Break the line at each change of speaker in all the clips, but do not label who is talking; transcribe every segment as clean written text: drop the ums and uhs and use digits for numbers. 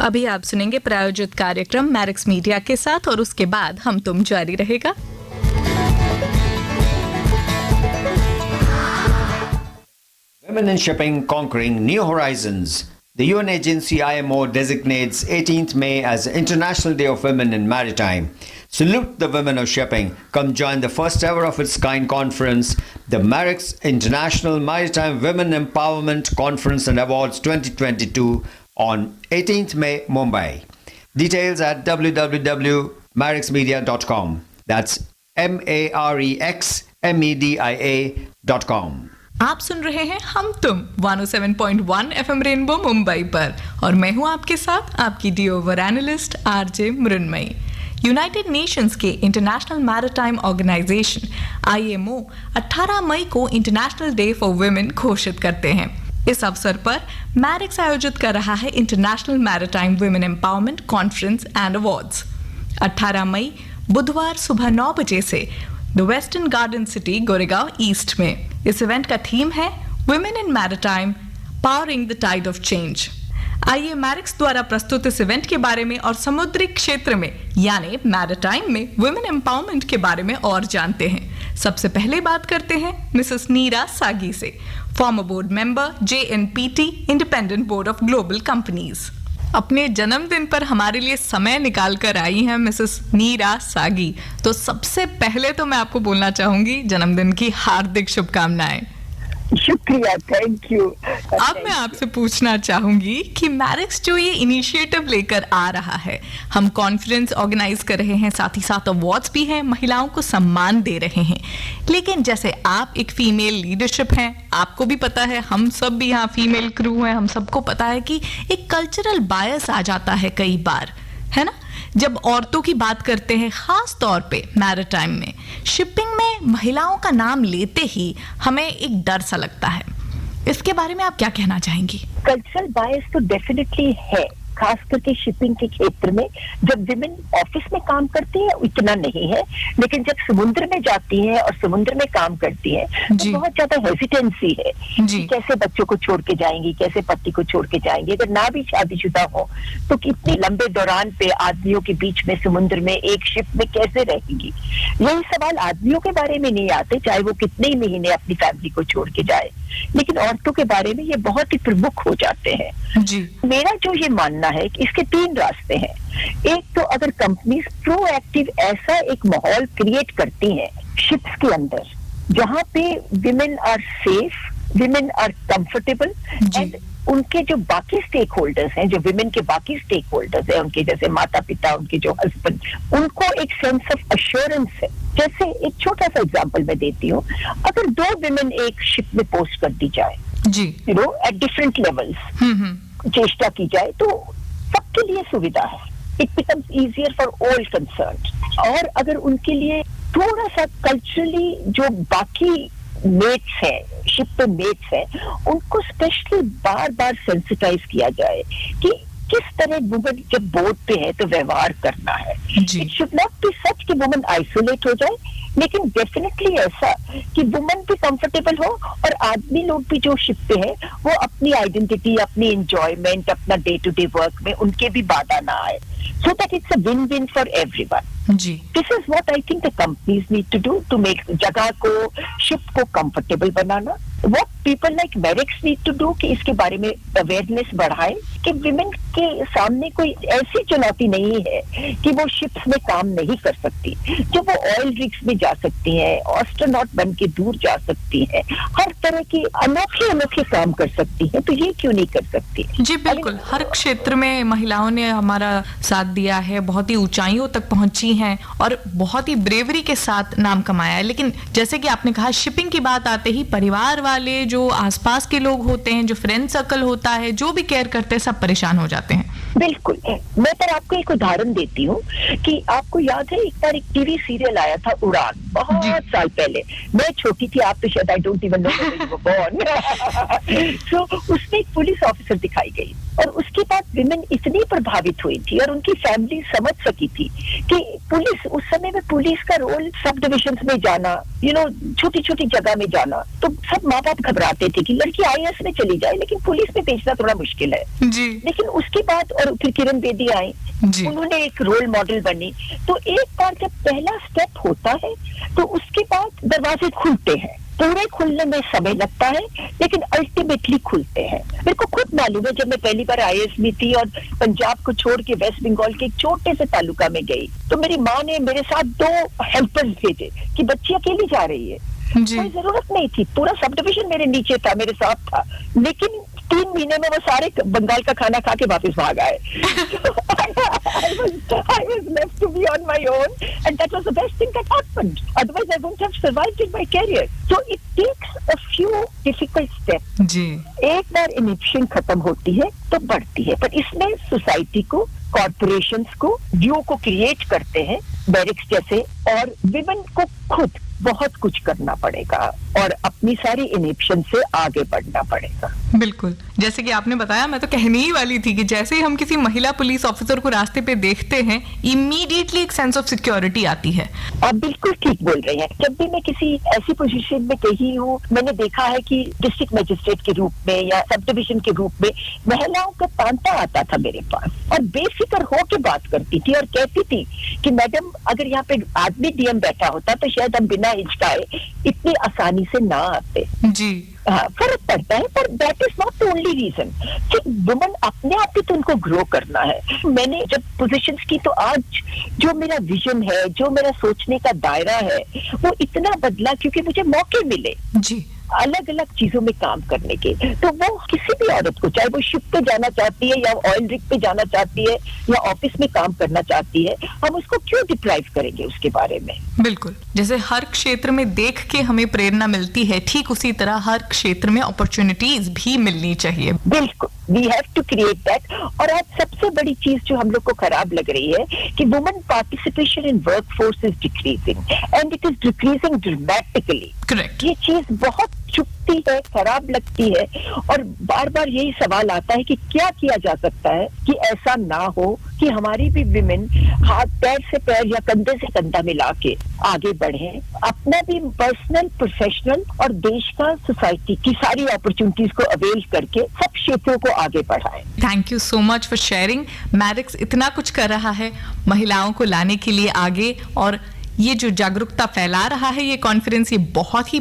अभी आप सुनेंगे प्रायोजित कार्यक्रम मैरिक्स मीडिया के साथ और उसके बाद हम तुम जारी रहेगा।
Women in Shipping Conquering New Horizons. The UN agency IMO designates 18th May as International Day of Women in Maritime. Salute the women of shipping. Come join the first ever of its kind conference, the MARICS International Maritime Women Empowerment Conference and Awards 2022 on 18th May, Mumbai. Details at www.maricsmedia.com. That's MAREXMEDIA.com.
आप सुन रहे हैं हम तुम 107.1 FM rainbow Mumbai पर और मैं हूं आपके साथ आपकी the over analyst RJ Mrinmayi. United Nations के इंटरनेशनल मैरिटाइम ऑर्गेनाइजेशन IMO 18 मई को इंटरनेशनल डे फॉर वुमेन घोषित करते हैं। इस अवसर पर मैरिक्स आयोजित कर रहा है international maritime women empowerment conference and awards. 18 मई बुधवार सुबह 9 बजे से the Western Garden City Goregaon east में। इस इवेंट का थीम है women in maritime powering the tide of change. आइए मैरिक्स द्वारा प्रस्तुत इस इवेंट के बारे में और समुद्री क्षेत्र में यानी मैरिटाइम में वुमेन एम्पावरमेंट के बारे में और जानते हैं। सबसे पहले बात करते हैं मिसेस नीरा सागी से, farmer board member JNPT independent board of global companies. अपने जन्मदिन पर हमारे लिए समय निकाल कर आई हैं मिसेस नीरा सागी। तो सबसे पहले तो मैं आपको बोलना चाहूंगी जन्मदिन की हार्दिक शुभकामनाएं।
शुक्रिया, थैंक यू।
अब मैं आपसे पूछना चाहूंगी कि मैरिक्स जो ये इनिशिएटिव लेकर आ रहा है, हम कॉन्फ्रेंस ऑर्गेनाइज कर रहे हैं, साथ ही साथ अवार्ड्स भी हैं, महिलाओं को सम्मान दे रहे हैं, लेकिन जैसे आप एक फीमेल लीडरशिप हैं, आपको भी पता है, हम सब भी यहाँ फीमेल क्रू हैं, हम सबको पता है कि एक कल्चरल बायस आ जाता है कई बार, है ना, जब औरतों की बात करते हैं, खास तौर पे मैरिटाइम में, शिपिंग में महिलाओं का नाम लेते ही हमें एक डर सा लगता है। इसके बारे में आप क्या कहना चाहेंगी?
कल्चरल बायस तो डेफिनेटली है, खास करके शिपिंग के क्षेत्र में। जब विमेन ऑफिस में काम करती है इतना नहीं है, लेकिन जब समुद्र में जाती है और समुद्र में काम करती है तो बहुत ज्यादा हेजिटेंसी है कि कैसे बच्चों को छोड़ के जाएंगी, कैसे पति को छोड़ के जाएंगी। अगर ना भी शादीशुदा हो तो कितने लंबे दौरान पे आदमियों के बीच में समुद्र में एक शिप में कैसे रहेंगी। यही सवाल आदमियों के बारे में नहीं आते, चाहे वो कितने ही महीने अपनी फैमिली को छोड़ के जाए, लेकिन औरतों के बारे में ये बहुत ही प्रमुख हो जाते हैं। मेरा जो ये मानना है कि इसके 3 रास्ते हैं। एक तो अगर कंपनीज प्रोएक्टिव ऐसा एक माहौल क्रिएट करती हैं शिप्स के अंदर जहां पे women are safe, women are comfortable and उनके जो बाकी स्टेक होल्डर्स हैं, जो विमेन के बाकी स्टेक होल्डर्स हैं, उनके जैसे माता पिता, उनके जो हस्बैंड, उनको एक सेंस ऑफ अश्योरेंस है। जैसे एक छोटा सा एग्जांपल मैं देती हूँ, अगर 2 विमेन एक शिप में पोस्ट कर दी जाए, you know, at different levels चेष्टा की जाए तो सबके लिए सुविधा है। It becomes easier for all concerned. और अगर उनके लिए थोड़ा सा कल्चरली जो बाकी मेट्स हैं, शिप पे मेट्स हैं, उनको स्पेशली बार बार सेंसिटाइज किया जाए कि किस तरह वुमन जब बोर्ड पे है तो व्यवहार करना है। इट शुड नॉट बी सच कि वुमन आइसोलेट हो जाए, लेकिन डेफिनेटली ऐसा कि वुमन भी कंफर्टेबल हो और आदमी लोग भी जो शिप पे है वो अपनी आइडेंटिटी, अपनी एंजॉयमेंट, अपना डे टू डे वर्क में उनके भी बाधा ना आए, so that it's a win-win for everyone. This is what I think the companies need to do to make जगह को, शिप को comfortable banana. What people like Merrick's need to do कि इसके बारे में अवेयरनेस बढ़ाएं कि विमेन के सामने कोई ऐसी चुनौती नहीं है कि वो शिप्स में काम नहीं कर सकती, जो वो ऑयल रिग्स में जा सकती हैं, एस्ट्रोनॉट बन के दूर जा सकती हैं, हर तरह की अनोखे काम कर सकती हैं, तो ये क्यों नहीं कर सकती?
जी बिल्कुल, हर क्षेत्र में महिलाओं ने हमारा साथ दिया है, बहुत ही ऊंचाइयों तक पहुंची हैं और बहुत ही ब्रेवरी के साथ नाम कमाया है। लेकिन जैसे कि आपने कहा, शिपिंग की बात आते ही परिवार वाले, जो आसपास के लोग होते हैं, जो फ्रेंड सर्कल होता है, जो भी केयर करते हैं, सब परेशान हो जाते हैं।
बिल्कुल, मैं पर आपको एक उदाहरण देती हूँ कि आपको याद है एक बार एक टीवी सीरियल आया था उड़ान, बहुत साल पहले। मैं छोटी थी, आप तो शायद I don't even know when you were born. So उसमें एक पुलिस ऑफिसर दिखाई गई और उसके बाद विमेन इतनी प्रभावित हुई थी और उनकी फैमिली समझ सकी थी कि पुलिस, उस समय में पुलिस का रोल सब डिविजन में जाना, छोटी छोटी जगह में जाना, तो सब माँ बाप घबराते थे कि लड़की IAS में चली जाए, लेकिन पुलिस में भेजना थोड़ा मुश्किल है
जी।
लेकिन उसके बाद और फिर किरण बेदी आई,
जी।
उन्होंने एक रोल मॉडल बनी। तो एक बार जब पहला स्टेप होता है तो उसके बाद दरवाजे खुलते हैं। पूरे खुलने में समय लगता है लेकिन अल्टीमेटली खुलते हैं। मेरे को खुद मालूम है, जब मैं पहली बार IAS में थी और पंजाब को छोड़ के वेस्ट बंगाल के एक छोटे से तालुका में गई, तो मेरी माँ ने मेरे साथ 2 हेल्पर्स भेजे कि बच्ची अकेली जा रही है। कोई जरूरत नहीं थी, पूरा सब डिविजन मेरे नीचे था, मेरे साथ था, लेकिन 3 महीने में वो सारे बंगाल का खाना खा के वापस भाग आए। I was left to be on my own, and that was the best thing that happened. Otherwise, I wouldn't have survived in my career. So it takes a few difficult steps.
जी।
एक बार inhibition खत्म होती है तो बढ़ती है, पर इसमें society को, कॉर्पोरेशंस को, व्यू को क्रिएट करते हैं बैरिक्स जैसे, और विमेन को खुद बहुत कुछ करना पड़ेगा और अपनी सारी इनिबिशन से आगे बढ़ना पड़ेगा।
बिल्कुल, जैसे कि आपने बताया, मैं तो कहने ही वाली थी कि जैसे ही हम किसी महिला पुलिस ऑफिसर को रास्ते पे देखते हैं, इमीडिएटली एक सेंस ऑफ सिक्योरिटी आती है।
आप बिल्कुल ठीक बोल रहे हैं। जब भी मैं किसी ऐसी पोजीशन में गई हूँ, मैंने देखा है कि डिस्ट्रिक्ट मजिस्ट्रेट के रूप में या सब डिविजन के रूप में महिलाओं का तांता आता था मेरे पास, और बेफिक्र होके बात करती थी और कहती थी कि मैडम, अगर यहाँ पे आदमी DM बैठा होता तो शायद हम बिना हिचकाए इतनी आसानी से ना आते।
जी।
हाँ, फर्क पड़ता है, पर that is not the only reason कि वुमन अपने आप ही तो उनको ग्रो करना है। मैंने जब पोजीशंस की, तो आज जो मेरा विजन है, जो मेरा सोचने का दायरा है, वो इतना बदला क्योंकि मुझे मौके मिले
जी।
अलग अलग चीजों में काम करने के। तो वो किसी भी औरत को, चाहे वो शिप पे जाना चाहती है या ऑयल रिग पे जाना चाहती है या ऑफिस में काम करना चाहती है, हम उसको क्यों डिप्राइव करेंगे उसके बारे में।
बिल्कुल, जैसे हर क्षेत्र में देख के हमें प्रेरणा मिलती है, ठीक उसी तरह हर क्षेत्र में अपॉर्चुनिटीज भी मिलनी चाहिए।
बिल्कुल, we have to create that. और आज सबसे बड़ी चीज जो हम लोग को खराब लग रही है कि women participation in work force is decreasing and it is decreasing dramatically.
Correct.
ये चीज बहुत चुभती है, खराब लगती है, और बार बार यही सवाल आता है कि क्या किया जा सकता है कि ऐसा ना हो, कि हमारी भी विमेन हाथ पैर से पैर या कंधे से कंधा मिला के आगे बढ़े, अपना भी पर्सनल, प्रोफेशनल और देश का, सोसाइटी की सारी अपॉर्चुनिटीज को अवेल करके सब क्षेत्रों को आगे बढ़ाएं।
Thank you so much for sharing. Merrick's इतना कुछ कर रहा है महिलाओं को लाने के लिए आगे, और ये जो जागरूकता फैला रहा है ये कॉन्फ्रेंस, ये बहुत ही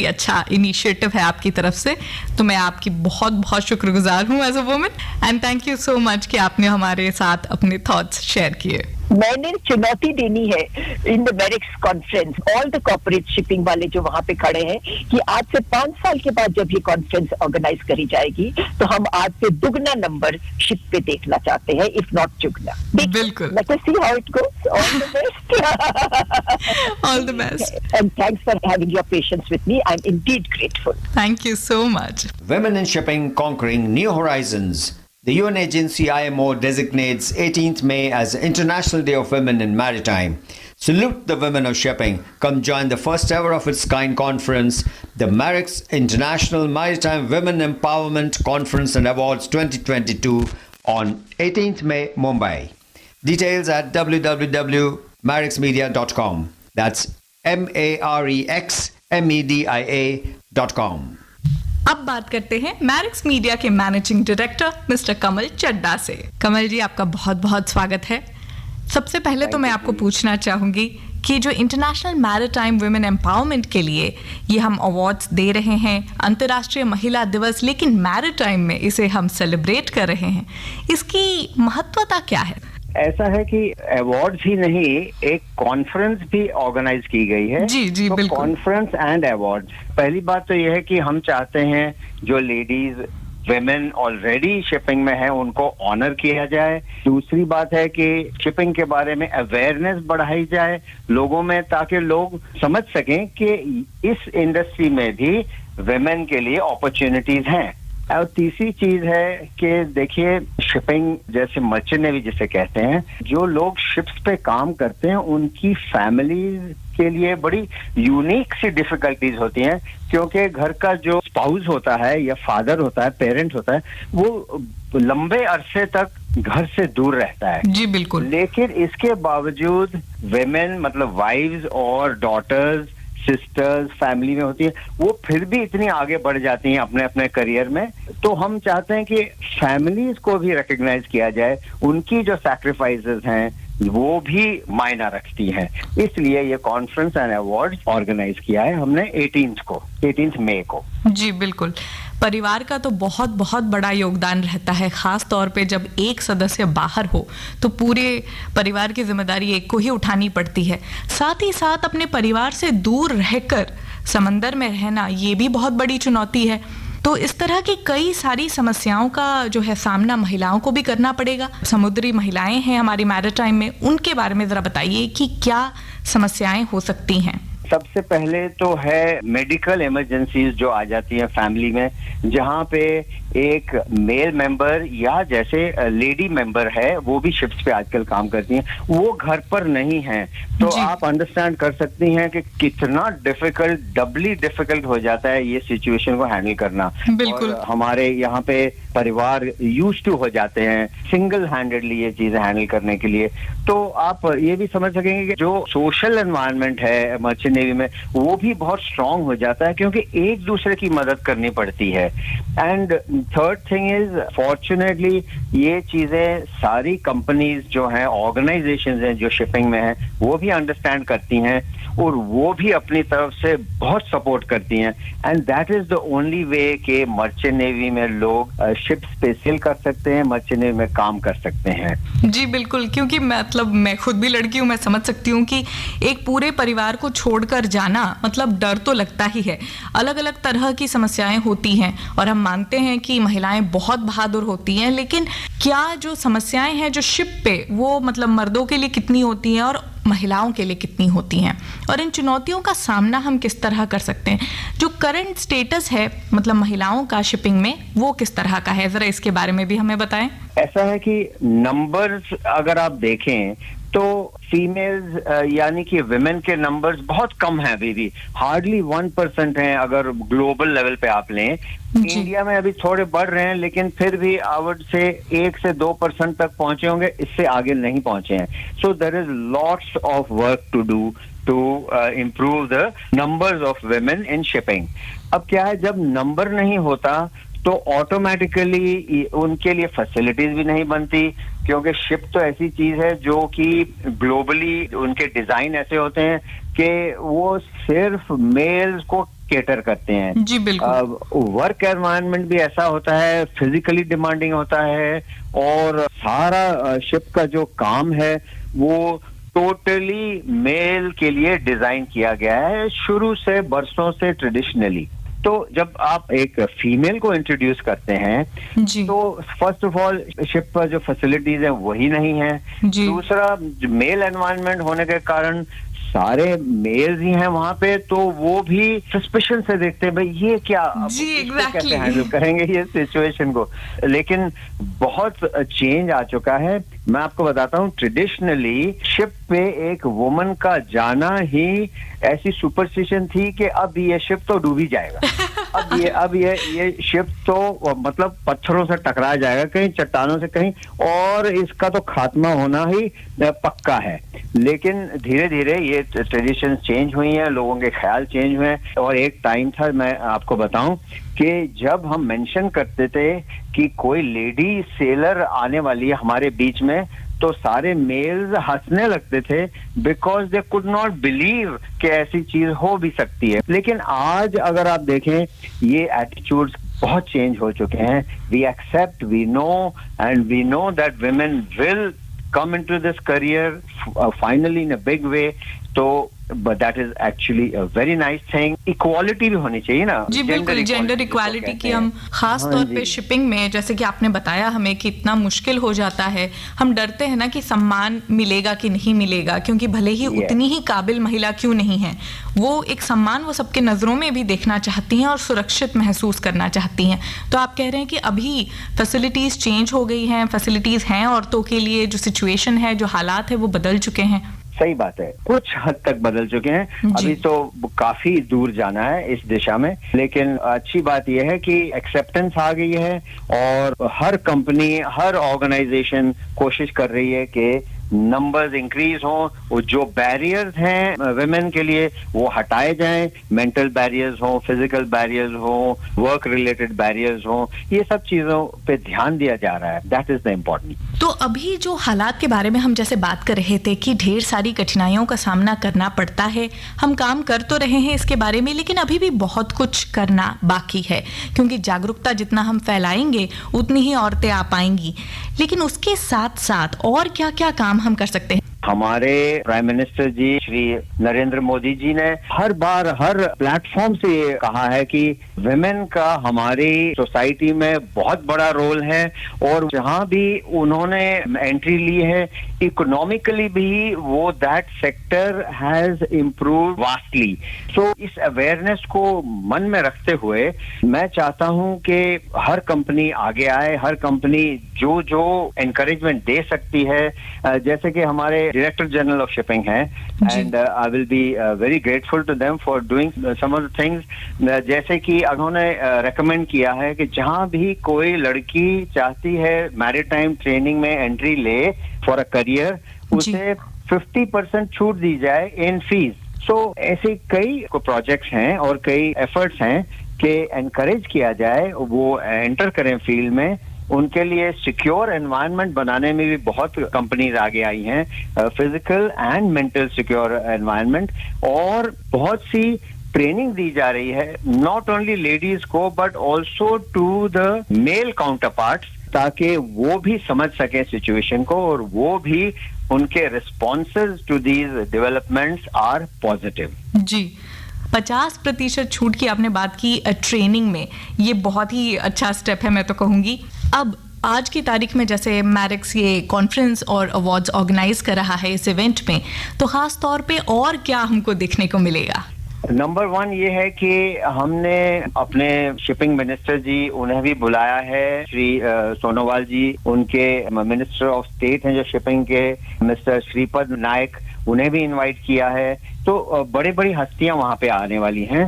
अच्छा इनिशिएटिव है आपकी तरफ से। तो मैं आपकी बहुत बहुत शुक्रगुजार हूँ as a woman, and thank you so much कि आपने हमारे साथ अपने थॉट्स शेयर किए।
मैंने चुनौती देनी है in the Merrick's conference all the corporate shipping वाले जो वहां पे खड़े हैं कि आज से 5 साल के बाद जब ये कॉन्फ्रेंस ऑर्गेनाइज करी जाएगी तो हम आज से दुगना नंबर शिप पे देखना चाहते हैं, इफ नॉट चुगना।
बिल्कुल।
Let's see how it goes. All the best.
All the best.
And thanks for having your patience with me. I am indeed grateful.
Thank you so much.
Women in Shipping Conquering New Horizons. The UN agency IMO designates 18th May as International Day of Women in Maritime. Salute the women of shipping. Come join the first ever of its kind conference, the Marex International Maritime Women Empowerment Conference and Awards 2022 on 18th May, Mumbai. Details at www.marexmedia.com. That's MAREXMEDIA.com.
अब बात करते हैं Merrick's media के managing director mister कमल चड्डा से। कमल जी, आपका बहुत बहुत स्वागत है। सबसे पहले तो मैं आपको पूछना चाहूंगी कि जो इंटरनेशनल मैरिटाइम वुमेन एम्पावरमेंट के लिए ये हम अवार्ड्स दे रहे हैं, अंतर्राष्ट्रीय महिला दिवस, लेकिन मैरिटाइम में इसे हम सेलिब्रेट कर रहे हैं, इसकी महत्वता क्या है?
ऐसा है कि अवार्ड्स ही नहीं, एक कॉन्फ्रेंस भी ऑर्गेनाइज की गई है।
जी जी,
तो
बिल्कुल।
कॉन्फ्रेंस एंड अवार्ड्स, पहली बात तो यह है कि हम चाहते हैं जो लेडीज विमेन ऑलरेडी शिपिंग में है उनको ऑनर किया जाए। दूसरी बात है कि शिपिंग के बारे में अवेयरनेस बढ़ाई जाए लोगों में, ताकि लोग समझ सकें कि इस इंडस्ट्री में भी विमेन के लिए अपॉर्चुनिटीज हैं। और तीसरी चीज है कि देखिए, शिपिंग जैसे मर्चेंट नेवी जिसे कहते हैं, जो लोग शिप्स पे काम करते हैं उनकी फैमिलीज के लिए बड़ी यूनिक सी डिफिकल्टीज होती हैं, क्योंकि घर का जो स्पाउस होता है या फादर होता है, पेरेंट होता है, वो लंबे अरसे तक घर से दूर रहता है।
जी बिल्कुल।
लेकिन इसके बावजूद विमेन मतलब वाइव्स और डॉटर्स, सिस्टर्स फैमिली में होती है, वो फिर भी इतनी आगे बढ़ जाती हैं अपने अपने करियर में। तो हम चाहते हैं कि फैमिलीज को भी रिकॉग्नाइज किया जाए, उनकी जो सैक्रिफाइसेस हैं वो भी मायना रखती हैं। इसलिए ये कॉन्फ्रेंस एंड अवार्ड ऑर्गेनाइज किया है हमने 18 मई को।
जी बिल्कुल। परिवार का तो बहुत बहुत बड़ा योगदान रहता है, खास तौर पे जब एक सदस्य बाहर हो तो पूरे परिवार की जिम्मेदारी एक को ही उठानी पड़ती है। साथ ही साथ अपने परिवार से दूर रहकर समंदर में रहना ये भी बहुत बड़ी चुनौती है। तो इस तरह की कई सारी समस्याओं का जो है सामना महिलाओं को भी करना पड़ेगा। समुद्री महिलाएं हैं हमारी मैरीटाइम में, उनके बारे में जरा बताइए कि क्या समस्याएं हो सकती हैं।
सबसे पहले तो है मेडिकल इमरजेंसीज जो आ जाती हैं फैमिली में, जहाँ पे एक मेल मेंबर या जैसे लेडी मेंबर है वो भी शिप्स पे आजकल काम करती हैं, वो घर पर नहीं है। तो आप अंडरस्टैंड कर सकती हैं कि कितना डिफिकल्ट, डबली डिफिकल्ट हो जाता है ये सिचुएशन को हैंडल करना।
बिल्कुल।
और हमारे यहाँ पे परिवार यूज टू हो जाते हैं सिंगल हैंडेडली ये चीजें हैंडल करने के लिए। तो आप ये भी समझ सकेंगे कि जो सोशल एनवायरनमेंट है मर्चेंट नेवी में वो भी बहुत स्ट्रांग हो जाता है, क्योंकि एक दूसरे की मदद करनी पड़ती है। And third thing is, fortunately ये चीजें सारी कंपनीज जो हैं, ऑर्गेनाइजेशंस हैं जो शिपिंग में हैं, वो भी अंडरस्टैंड करती हैं और वो भी अपनी तरफ से बहुत सपोर्ट करती हैं। And that is the only way कि मर्चेंट नेवी में लोग शिप्स पे सेल कर सकते हैं, मर्चेंट नेवी में काम कर सकते हैं।
जी बिल्कुल, क्योंकि मतलब मैं खुद भी लड़की हूँ, मैं समझ सकती हूँ कि एक पूरे परिवार को छोड़कर जाना मतलब डर तो लगता ही है। अलग अलग तरह की समस्याएं होती हैं और हम मानते हैं कि महिलाएं बहुत बहादुर होती हैं, लेकिन क्या जो समस्याएं हैं जो शिप पे वो मतलब मर्दों के लिए कितनी होती हैं और महिलाओं के लिए कितनी होती हैं, और इन चुनौतियों का सामना हम किस तरह कर सकते हैं। जो करंट स्टेटस है मतलब महिलाओं का शिपिंग में वो किस तरह का है, जरा इसके बारे में भी हमें बताएं।
ऐसा है कि नंबर्स अगर आप देखें तो फीमेल्स यानी कि विमेन के नंबर्स बहुत कम हैं, अभी भी हार्डली 1% हैं अगर ग्लोबल लेवल पे आप लें। इंडिया में अभी थोड़े बढ़ रहे हैं, लेकिन फिर भी आवड से 1 से 2% तक पहुंचे होंगे, इससे आगे नहीं पहुंचे हैं। So there is lots of work to do to improve the numbers of women in shipping. अब क्या है, जब नंबर नहीं होता तो ऑटोमेटिकली उनके लिए फैसिलिटीज भी नहीं बनती, क्योंकि शिप तो ऐसी चीज है जो कि ग्लोबली उनके डिजाइन ऐसे होते हैं कि वो सिर्फ मेल्स को केटर करते हैं।
जी बिल्कुल।
वर्क एनवायरनमेंट भी ऐसा होता है, फिजिकली डिमांडिंग होता है, और सारा शिप का जो काम है वो टोटली मेल के लिए डिजाइन किया गया है शुरू से, बरसों से ट्रेडिशनली। तो जब आप एक फीमेल को इंट्रोड्यूस करते हैं
जी।
तो फर्स्ट ऑफ ऑल शिप पर जो फैसिलिटीज हैं वही नहीं है। दूसरा, मेल एनवायरनमेंट होने के कारण सारे मेल्स ही हैं वहां पे, तो वो भी सस्पिशन से देखते हैं भाई ये क्या,
जी
कैसे हैंडल करेंगे ये सिचुएशन को। लेकिन बहुत चेंज आ चुका है। मैं आपको बताता हूँ, ट्रेडिशनली शिप पे एक वुमन का जाना ही ऐसी सुपरस्टिशन थी कि अब ये शिप तो डूब ही जाएगा। अब ये शिप तो मतलब पत्थरों से टकरा जाएगा, कहीं चट्टानों से कहीं, और इसका तो खात्मा होना ही पक्का है। लेकिन धीरे धीरे ये ट्रेडिशन चेंज हुई हैं, लोगों के ख्याल चेंज हुए हैं। और एक टाइम था, मैं आपको बताऊं, कि जब हम मेंशन करते थे कि कोई लेडी सेलर आने वाली है हमारे बीच में, तो सारे मेल्स हंसने लगते थे, because they could not believe कि ऐसी चीज हो भी सकती है। लेकिन आज अगर आप देखें, ये एटीट्यूड्स बहुत चेंज हो चुके हैं। We accept, we know, and we know that women will come into this career finally in a big way. तो but that is actually a very nice thing. Equality भी होनी चाहिए ना।
जी बिल्कुल, जेंडर इक्वालिटी की हम खास तौर पे शिपिंग में, जैसे कि आपने बताया हमें कि इतना मुश्किल हो जाता है, हम डरते हैं ना कि सम्मान मिलेगा कि नहीं मिलेगा, क्योंकि भले ही उतनी ही काबिल महिला क्यों नहीं है, वो एक सम्मान वो सबके नजरों में भी देखना चाहती हैं और सुरक्षित महसूस करना चाहती हैं। तो आप कह रहे हैं कि अभी फैसिलिटीज चेंज हो गई हैं, फैसिलिटीज हैं औरतों के लिए, जो सिचुएशन है, जो हालात है वो बदल चुके हैं।
सही बात है, कुछ हद तक बदल चुके हैं।
जी।
अभी तो काफी दूर जाना है इस दिशा में, लेकिन अच्छी बात यह है कि एक्सेप्टेंस आ गई है और हर कंपनी, हर ऑर्गेनाइजेशन कोशिश कर रही है कि नंबर्स इंक्रीज हों, वो जो बैरियर्स हैं वुमेन के लिए वो हटाए जाएं, मेंटल बैरियर्स हों, फिजिकल बैरियर्स हों, वर्क रिलेटेड बैरियर्स हों, ये सब चीजों पे ध्यान दिया जा रहा है। That is the important.
तो अभी जो हालात के बारे में हम जैसे बात कर रहे थे कि ढेर सारी कठिनाइयों का सामना करना पड़ता है, हम काम कर तो रहे हैं इसके बारे में, लेकिन अभी भी बहुत कुछ करना बाकी है, क्योंकि जागरूकता जितना हम फैलाएंगे उतनी ही औरतें आ पाएंगी। लेकिन उसके साथ साथ और क्या क्या काम हम कर सकते हैं?
हमारे प्राइम मिनिस्टर जी श्री नरेंद्र मोदी जी ने हर बार हर प्लेटफॉर्म से ये कहा है कि विमेन का हमारी सोसाइटी में बहुत बड़ा रोल है, और जहां भी उन्होंने एंट्री ली है इकोनॉमिकली भी वो that sector has improved vastly. So इस अवेयरनेस को मन में रखते हुए मैं चाहता हूं कि हर कंपनी आगे आए, हर कंपनी जो जो एनकरेजमेंट दे सकती है, जैसे कि हमारे डायरेक्टर जनरल ऑफ शिपिंग है, and I will be very grateful to them for doing some of the things, जैसे कि उन्होंने रेकमेंड किया है कि जहां भी कोई लड़की चाहती है मैरीटाइम ट्रेनिंग में एंट्री ले फॉर अ करियर, उसे 50% छूट दी जाए इन फीस। सो ऐसे कई प्रोजेक्ट्स हैं और कई एफर्ट्स हैं कि एनकरेज किया जाए वो एंटर करें फील्ड में। उनके लिए सिक्योर एनवायरनमेंट बनाने में भी बहुत कंपनीज आगे आई हैं, physical and mental secure environment, और बहुत सी ट्रेनिंग दी जा रही है नॉट ओनली लेडीज को but also to the male counterparts, ताकि वो भी समझ सके सिचुएशन को और वो भी उनके responses to these developments are positive.
जी, 50% छूट की आपने बात की ट्रेनिंग में, ये बहुत ही अच्छा स्टेप है मैं तो कहूँगी। अब आज की तारीख में जैसे मैरिक्स ये कॉन्फ्रेंस और अवार्ड्स ऑर्गेनाइज कर रहा है इस इवेंट में, तो खास तौर पे और क्या हमको देखने को मिलेगा?
नंबर 1 ये है कि हमने अपने शिपिंग मिनिस्टर जी उन्हें भी बुलाया है, श्री सोनोवाल जी, उनके मिनिस्टर ऑफ स्टेट हैं जो शिपिंग के, मिस्टर श्रीपद नायक, उन्हें भी इनवाइट किया है। तो बड़ी बड़ी हस्तियां वहां पे आने वाली हैं,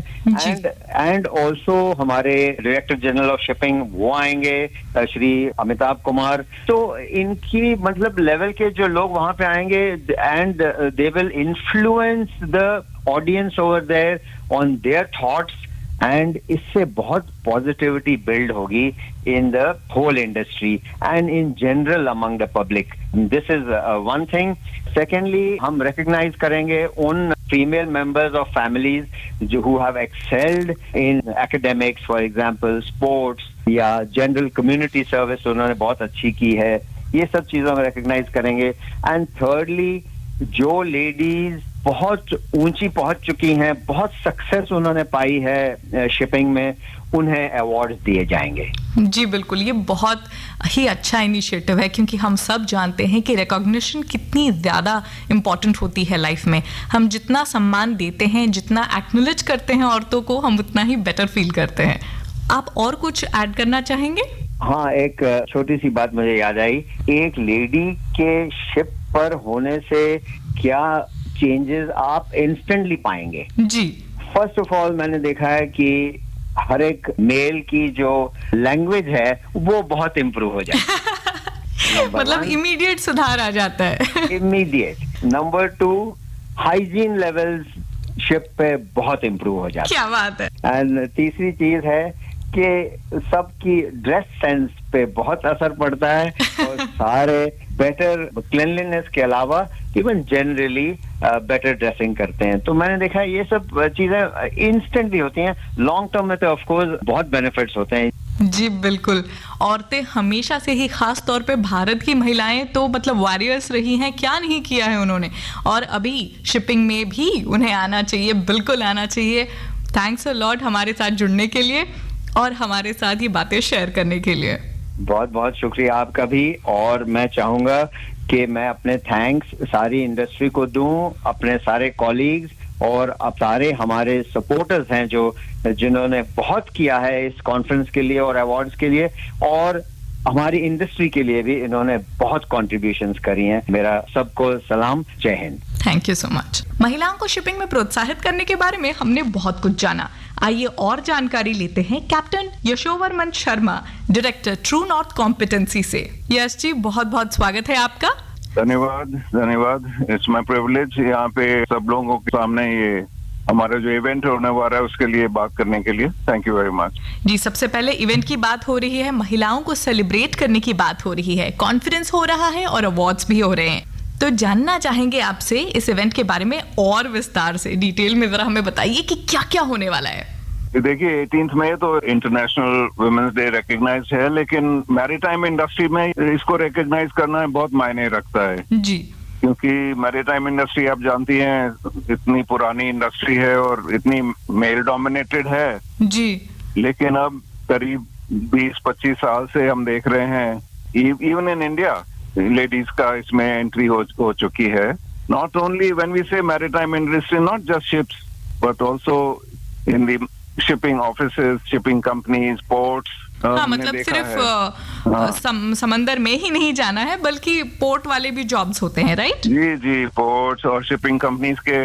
एंड ऑल्सो हमारे डायरेक्टर जनरल ऑफ शिपिंग वो आएंगे, श्री अमिताभ कुमार। तो इनकी मतलब लेवल के जो लोग वहां पे आएंगे and they will influence the audience over there on their thoughts, and इससे बहुत पॉजिटिविटी बिल्ड होगी in the whole industry and in general among the public. This is one thing. Secondly, हम रिकग्नाइज करेंगे उन फीमेल मेंबर्स ऑफ फैमिलीज जो who have excelled in academics, for example sports या general community service उन्होंने बहुत अच्छी की है, ये सब चीजों में रिकग्नाइज करेंगे। एंड थर्डली, जो लेडीज बहुत ऊंची पहुंच चुकी हैं, बहुत सक्सेस उन्होंने पाई है शिपिंग में, उन्हें अवार्ड्स दिए जाएंगे।
जी बिल्कुल, ये बहुत ही अच्छा इनिशिएटिव है, क्योंकि हम सब जानते हैं कि रिकॉग्निशन कितनी ज़्यादा इम्पॉर्टेंट होती है लाइफ में। हम जितना सम्मान देते हैं, जितना एक्नॉलेज करते हैं औरतों को, हम उतना ही बेटर फील करते हैं। आप और कुछ ऐड करना चाहेंगे?
हाँ, एक छोटी सी बात मुझे याद आई। एक लेडी के शिप पर होने से क्या चेंजेस आप इंस्टेंटली पाएंगे।
जी,
फर्स्ट ऑफ ऑल मैंने देखा है कि हर एक मेल की जो लैंग्वेज है वो बहुत इम्प्रूव हो जाए।
मतलब इमीडिएट सुधार आ जाता है।
Immediate. Number 2, hygiene levels ship पे बहुत इम्प्रूव हो जाता है।
क्या बात है।
एंड तीसरी चीज है कि सबकी ड्रेस सेंस पे बहुत असर पड़ता है और सारे बेटर क्लीनलीनेस के अलावा इवन जनरली बेटर ड्रेसिंग करते हैं। तो मैंने देखा है ये सब चीजें इंस्टेंटली होती हैं, लॉन्ग टर्म में तो ऑफ कोर्स बहुत बेनिफिट्स होते हैं।
जी बिल्कुल, औरतें हमेशा से ही, खास तौर पे भारत की महिलाएं तो मतलब वॉरियर्स रही हैं, क्या नहीं किया है उन्होंने, और अभी शिपिंग में भी उन्हें आना चाहिए, बिल्कुल आना चाहिए। थैंक्स अ लॉट हमारे साथ जुड़ने के लिए और हमारे साथ ये बातें शेयर करने के लिए।
बहुत बहुत शुक्रिया आपका भी, और मैं चाहूंगा कि मैं अपने थैंक्स सारी इंडस्ट्री को दूं, अपने सारे कॉलीग्स और अब सारे हमारे सपोर्टर्स हैं जो जिन्होंने बहुत किया है इस कॉन्फ्रेंस के लिए और अवार्ड्स के लिए, और हमारी इंडस्ट्री के लिए भी इन्होंने बहुत कॉन्ट्रीब्यूशंस करी हैं। मेरा सबको सलाम, जय Hind.
Thank you so much. महिलाओं को शिपिंग में प्रोत्साहित करने के बारे में हमने बहुत कुछ जाना। आइए और जानकारी लेते हैं captain Yashovarman Sharma, director true north competency से। यश जी, बहुत बहुत स्वागत है आपका।
धन्यवाद। इट्स माय प्रिविलेज यहाँ पे सब लोगों के सामने ये हमारा जो इवेंट होने वाला है उसके लिए बात करने के लिए थैंक यू वेरी मच।
जी, सबसे पहले इवेंट की बात हो रही है, महिलाओं को सेलिब्रेट करने की बात हो रही है, कॉन्फ्रेंस हो रहा है और अवार्ड्स भी हो रहे हैं। तो जानना चाहेंगे आपसे इस इवेंट के बारे में और विस्तार से, डिटेल में जरा हमें बताइए कि क्या क्या होने वाला है।
देखिए 18 मई तो इंटरनेशनल वुमेन्स डे रिकग्नाइज है, लेकिन मैरीटाइम इंडस्ट्री में इसको रिकग्नाइज करना बहुत मायने रखता है
जी,
क्योंकि मैरीटाइम इंडस्ट्री आप जानती हैं इतनी पुरानी इंडस्ट्री है और इतनी मेल डोमिनेटेड है
जी,
लेकिन अब करीब 20-25 साल से हम देख रहे हैं इवन इन इंडिया लेडीज का इसमें एंट्री हो चुकी है। नॉट ओनली व्हेन वी से maritime industry, not just ships but also in the shipping offices, shipping companies, ports.
हाँ, मतलब सिर्फ समंदर में ही नहीं जाना है बल्कि पोर्ट वाले भी जॉब्स होते हैं, राइट?
जी, पोर्ट्स और शिपिंग कंपनीज के।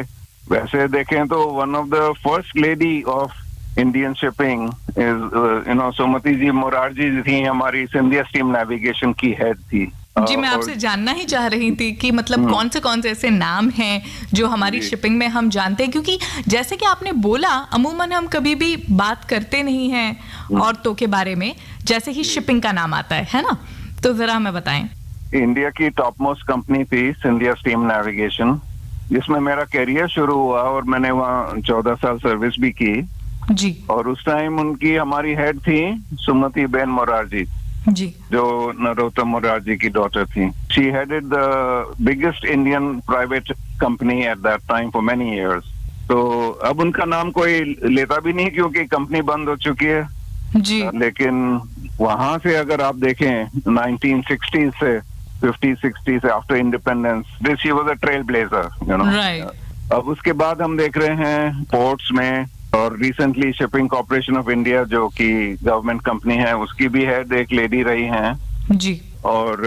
वैसे देखें तो one of the first lady of Indian shipping is Sumati ji Morarji थी, हमारी सिंधिया स्टीम नेविगेशन की हेड थी।
जी, मैं आपसे जानना ही चाह रही थी कि मतलब कौन से ऐसे नाम हैं जो हमारी शिपिंग में हम जानते हैं, क्योंकि जैसे कि आपने बोला अमूमन हम कभी भी बात करते नहीं हैं औरतों के बारे में, जैसे ही शिपिंग का नाम आता है ना? तो जरा हमें बताएं।
इंडिया की टॉप मोस्ट कंपनी थी सिंधिया स्टीम नेविगेशन, जिसमें मेरा करियर शुरू हुआ और मैंने वहाँ 14 साल सर्विस भी की
जी।
और उस टाइम उनकी हमारी हेड थी सुमति बेन मोरारजी
जी,
जो नरोत्तम मोरारजी की डॉटर थी। She headed the biggest Indian private company at that time for many years. तो अब उनका नाम कोई लेता भी नहीं क्योंकि कंपनी बंद हो चुकी है
जी।
लेकिन वहां से अगर आप देखें 1960 से 50-60 से after independence, this she was a trail blazer, you know.
Right.
अब उसके बाद हम देख रहे हैं पोर्ट्स में और recently shipping corporation of India जो कि गवर्नमेंट कंपनी है उसकी भी हेड एक लेडी रही हैं
जी।
और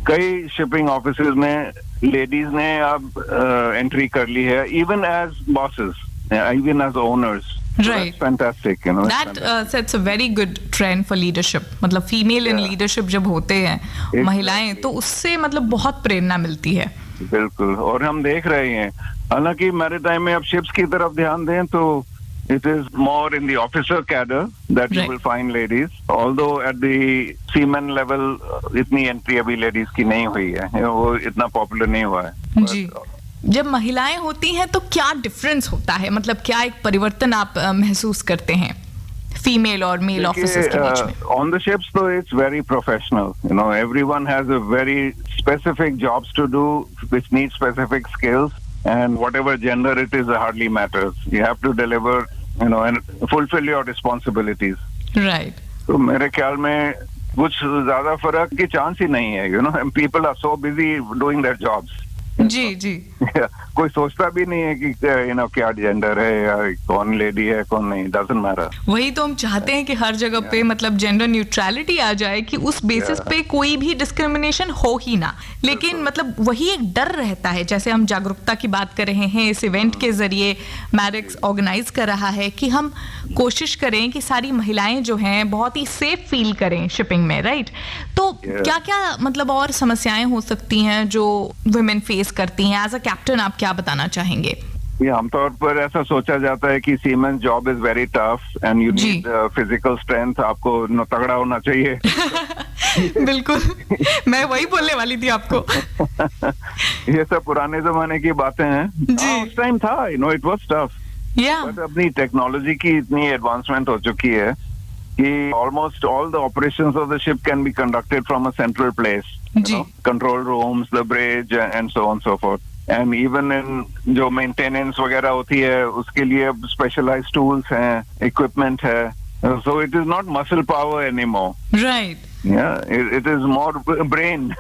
कई शिपिंग ऑफिसेज में लेडीज ने अब एंट्री कर ली है, even as bosses, even as owners.
Right.
Fantastic, you know.
That sets a very good trend for leadership. मतलब फीमेल इन लीडरशिप जब होते हैं महिलाएं, तो उससे मतलब बहुत प्रेरणा मिलती है।
बिल्कुल, और हम देख रहे हैं हालांकि मैरीटाइम में अब शिप्स की तरफ ध्यान दें तो it is more in the officer cadre that you
Right.
will find ladies, although at the seaman level इतनी एंट्री अभी लेडीज की नहीं हुई है, वो इतना पॉपुलर नहीं हुआ है।
जी। जब महिलाएं होती हैं तो क्या डिफरेंस होता है, मतलब क्या एक परिवर्तन आप महसूस करते हैं फीमेल और मेल ऑफिसर्स के बीच में?
On the ships though it's very professional, you know, everyone has a very specific jobs to do which need specific skills, and whatever gender it is hardly matters. You have to deliver, you know, and fulfill your responsibilities.
Right.
तो मेरे ख्याल में कुछ ज्यादा फर्क की chance ही नहीं है, you know, and people are so busy doing their jobs.
जी जी।
कोई सोचता भी नहीं है कि यू नो क्या जेंडर है या कौन लेडी है कौन नहीं, डजंट मैटर।
वही तो हम चाहते हैं कि हर जगह पे मतलब जेंडर न्यूट्रलिटी आ जाए, कि उस बेसिस पे कोई भी डिस्क्रिमिनेशन हो ही ना। लेकिन मतलब वही एक डर रहता है, जैसे हम जागरूकता की बात कर रहे हैं इस इवेंट के जरिए, मैरिक्स ऑर्गेनाइज कर रहा है कि हम कोशिश करें कि सारी महिलाएं जो हैं बहुत ही सेफ फील करें शिपिंग में, राइट? तो क्या क्या मतलब और समस्याएं हो सकती हैं जो वुमेन फेस करती हैं? एज अ कैप्टन आप क्या बताना चाहेंगे?
ये आमतौर पर ऐसा सोचा जाता है कि seaman job is very tough and you need physical strength, आपको तगड़ा होना चाहिए।
बिल्कुल, मैं वही बोलने वाली थी आपको।
ये सब पुराने जमाने की बातें हैं जी। उस टाइम था, you know, it was tough. But अपनी टेक्नोलॉजी की इतनी एडवांसमेंट हो चुकी है कि almost all the operations of the ship can be conducted from a central place, control rooms, the bridge and so on so fourth. And even in जो maintenance वगैरह होती है उसके लिए स्पेशलाइज्ड टूल्स हैं, इक्विपमेंट है, so it is not muscle power anymore,
right?
It is more brain.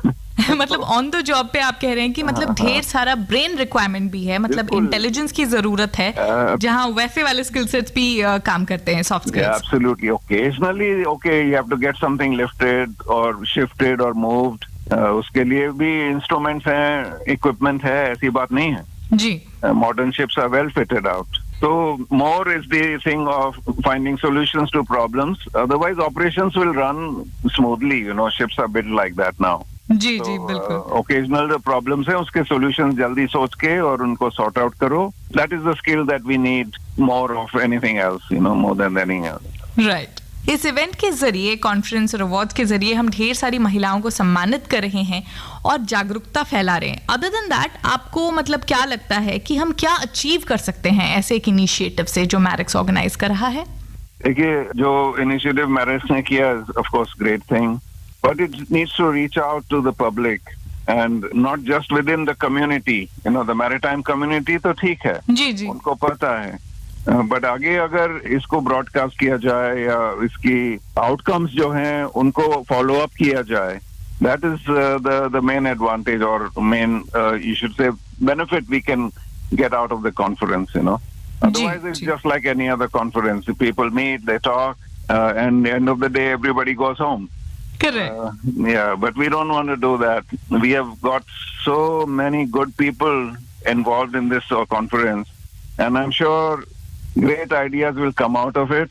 मतलब on the job पे आप कह रहे हैं कि मतलब ढेर सारा ब्रेन रिक्वायरमेंट भी है, मतलब इंटेलिजेंस की जरूरत है, जहां वैसे वाले स्किल सेट्स भी काम करते हैं, soft skills.
Absolutely, occasionally okay, you have to get something lifted और शिफ्टेड और मूव्ड, उसके लिए भी इंस्ट्रूमेंट्स हैं, इक्विपमेंट है, ऐसी बात नहीं है.
जी.
Modern ships are well fitted out. So more is the thing of finding solutions to problems. Otherwise, operations will run smoothly. Ships are built like that now.
जी जी बिल्कुल.
Occasional जो problems हैं उसके solutions जल्दी सोच के और उनको sort out करो. That is the skill that we need more of anything else. More than anything else.
Right. इस इवेंट के जरिए, कॉन्फ्रेंस और अवार्ड के जरिए हम ढेर सारी महिलाओं को सम्मानित कर रहे हैं और जागरूकता फैला रहे हैं. अदर देन दैट, आपको मतलब क्या लगता है कि हम क्या अचीव कर सकते हैं ऐसे एक इनिशिएटिव से जो मैरिक्स ऑर्गेनाइज कर रहा है?
देखिए, जो इनिशिएटिव मैरिक्स ने किया, of course great thing, but it needs to reach out to the public and not just within the community. The maritime community तो ठीक है,
जी जी,
उनको पता है, बट आगे अगर इसको ब्रॉडकास्ट किया जाए या इसकी आउटकम्स जो हैं उनको फॉलो अप किया जाए, that is the main advantage और main you should say benefit we can get out of the conference. Otherwise it's just like any other conference. People meet, they talk, and end of the day everybody goes home.
Correct.
Yeah, but we don't want to do that. We have got so many good people involved in this conference, and I'm sure great ideas will come out of it,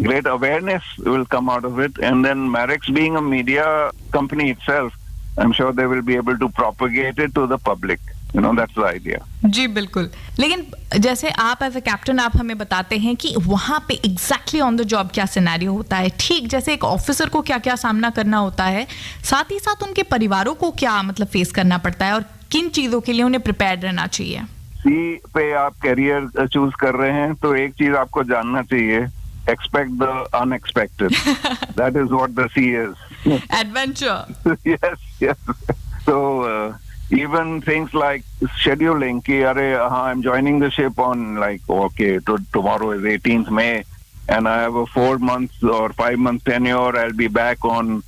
great awareness will come out of it, and then Marex being a media company itself, I'm sure they will be able to propagate it to the public. That's the idea.
जी बिल्कुल. लेकिन जैसे आप as a captain आप हमें बताते हैं कि वहाँ पे एग्जैक्टली ऑन द जॉब क्या सिनेरियो होता है, ठीक जैसे एक ऑफिसर को क्या क्या सामना करना होता है, साथ ही साथ उनके परिवारों को क्या मतलब फेस करना पड़ता है और किन चीजों के लिए उन्हें प्रिपेयर्ड रहना चाहिए.
सी पे आप करियर चूज कर रहे हैं तो एक चीज आपको जानना चाहिए, expect the unexpected. That is what the sea is.
Adventure.
yes. So even things like scheduling ki I'm joining the ship on like tomorrow is 18th May and I have a 4 months or 5 months tenure. I'll be back on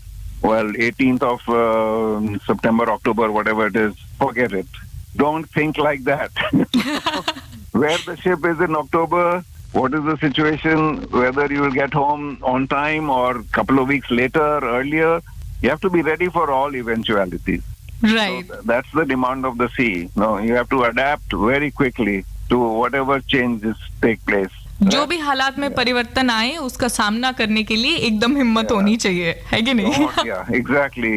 18th of September, October, whatever it is. Forget it. Don't think like that. Where the ship is in October, what is the situation, whether you will get home on time or a couple of weeks later, earlier, you have to be ready for all eventualities.
Right.
So that's the demand of the sea. You have to adapt very quickly to whatever changes take place.
जो भी हालात में परिवर्तन आए उसका सामना करने के लिए एकदम हिम्मत होनी चाहिए, है कि नहीं?
Yeah, exactly.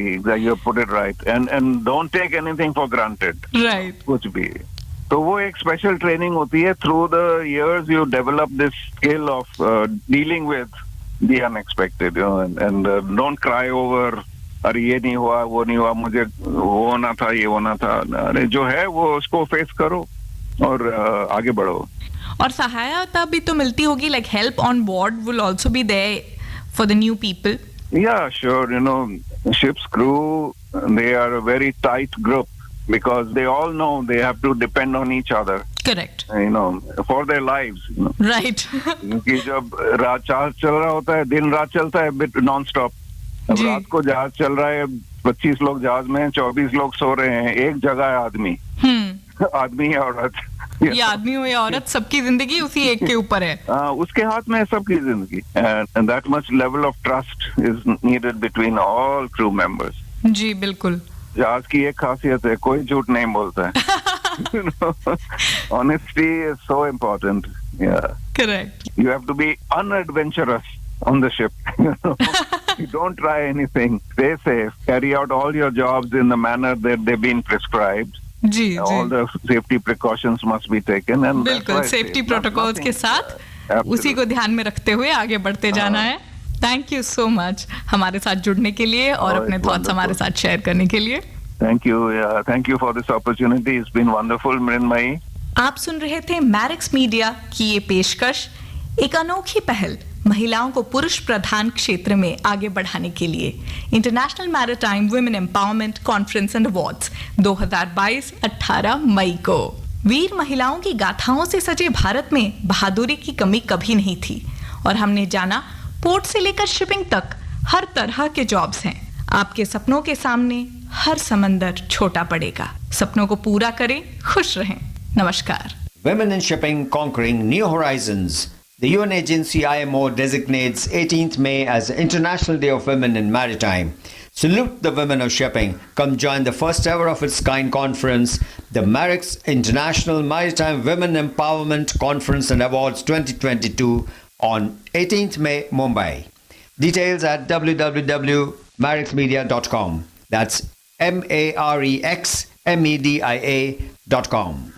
You put it right. And don't take anything for granted.
Right.
कुछ भी. तो वो एक स्पेशल ट्रेनिंग होती है. Through the years you develop this skill of dealing with the unexpected. And don't cry over अरे ये नहीं हुआ, वो नहीं हुआ, मुझे वो होना था, ये होना था. अरे जो है वो उसको फेस करो और आगे बढ़ो.
और सहायता भी तो मिलती होगी, like help on board will also be there for the new people.
Yeah, sure. Ship's crew, they are a very tight group because they all know they have to depend on each other.
Correct.
For their lives.
Right.
क्योंकि जब रात चल रहा होता है, दिन रात चलता है बिट नॉन स्टॉप. अब रात को जहाज चल रहा है, 25 लोग जहाज में हैं, 24 लोग सो रहे हैं, एक जगह है आदमी. आदमी या औरत,
ये आदमी हो या औरत, सबकी जिंदगी उसी एक के ऊपर है.
उसके हाथ में है सबकी जिंदगी. And that much level of trust is needed between all crew members.
जी बिल्कुल.
जहाज की एक खासियत है, कोई झूठ नहीं बोलता है. Honesty is so important. Yeah.
Correct.
You have to be unadventurous on the ship. You don't try anything. Stay safe. Carry out all your jobs in the manner that they've been prescribed.
जी.
All the safety precautions must be taken. And
बिल्कुल safety protocols के साथ उसी को ध्यान में रखते हुए आगे बढ़ते जाना है. थैंक यू सो मच हमारे साथ जुड़ने के लिए और अपने थॉट्स हमारे साथ शेयर करने के लिए.
Thank you. Thank you for this opportunity. It's been wonderful, Mrinmayi.
आप सुन रहे थे मैरिक्स मीडिया की ये पेशकश, एक अनोखी पहल महिलाओं को पुरुष प्रधान क्षेत्र में आगे बढ़ाने के लिए. International maritime women empowerment conference and awards 2022 18 मई को. वीर महिलाओं की गाथाओं से सजे भारत में बहादुरी की कमी कभी नहीं थी और हमने जाना पोर्ट से लेकर शिपिंग तक हर तरह के जॉब्स हैं. आपके सपनों के सामने हर समंदर छोटा पड़ेगा. सपनों को पूरा करें, खुश रहें. नमस्कार.
Women in shipping conquering new horizons. The UN agency IMO designates 18th May as International Day of Women in Maritime. Salute the women of shipping. Come join the first ever of its kind conference, the Marex International Maritime Women Empowerment Conference and Awards 2022 on 18th May, Mumbai. Details at www.marexmedia.com. That's MAREXMEDIA.com.